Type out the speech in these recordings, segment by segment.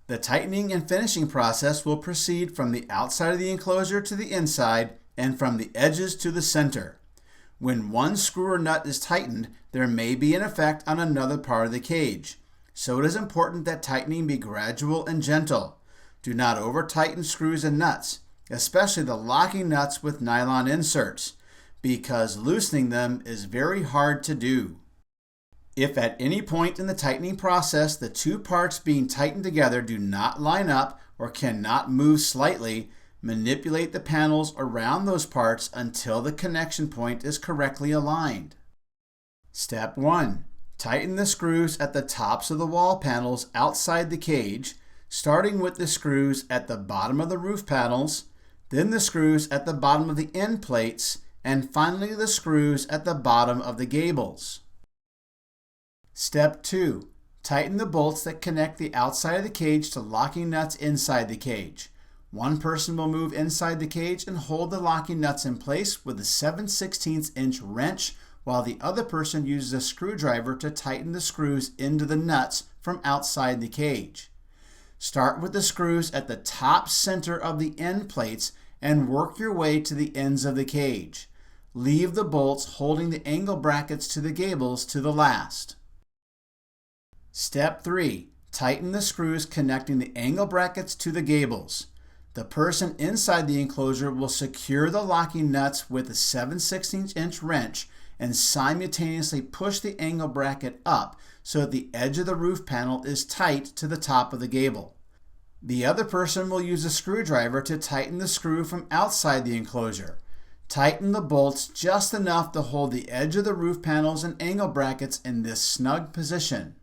The tightening and finishing process will proceed from the outside of the enclosure to the inside and from the edges to the center. When one screw or nut is tightened, there may be an effect on another part of the cage. So it is important that tightening be gradual and gentle. Do not over-tighten screws and nuts, especially the locking nuts with nylon inserts, because loosening them is very hard to do. If at any point in the tightening process the two parts being tightened together do not line up or cannot move slightly, manipulate the panels around those parts until the connection point is correctly aligned. Step 1. Tighten the screws at the tops of the wall panels outside the cage, starting with the screws at the bottom of the roof panels, then the screws at the bottom of the end plates, and finally the screws at the bottom of the gables. Step 2. Tighten the bolts that connect the outside of the cage to locking nuts inside the cage. One person will move inside the cage and hold the locking nuts in place with a 7/16" wrench, while the other person uses a screwdriver to tighten the screws into the nuts from outside the cage. Start with the screws at the top center of the end plates and work your way to the ends of the cage. Leave the bolts holding the angle brackets to the gables to the last. Step 3. Tighten the screws connecting the angle brackets to the gables. The person inside the enclosure will secure the locking nuts with a 7/16" wrench and simultaneously push the angle bracket up so that the edge of the roof panel is tight to the top of the gable. The other person will use a screwdriver to tighten the screw from outside the enclosure. Tighten the bolts just enough to hold the edge of the roof panels and angle brackets in this snug position.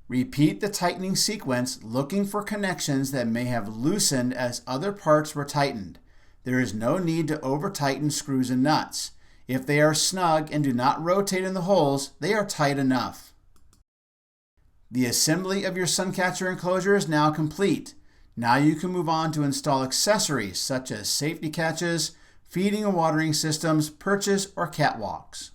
Repeat the tightening sequence, looking for connections that may have loosened as other parts were tightened. There is no need to over-tighten screws and nuts. If they are snug and do not rotate in the holes, they are tight enough. The assembly of your Suncatcher enclosure is now complete. Now you can move on to install accessories such as safety catches, feeding and watering systems, perches, or catwalks.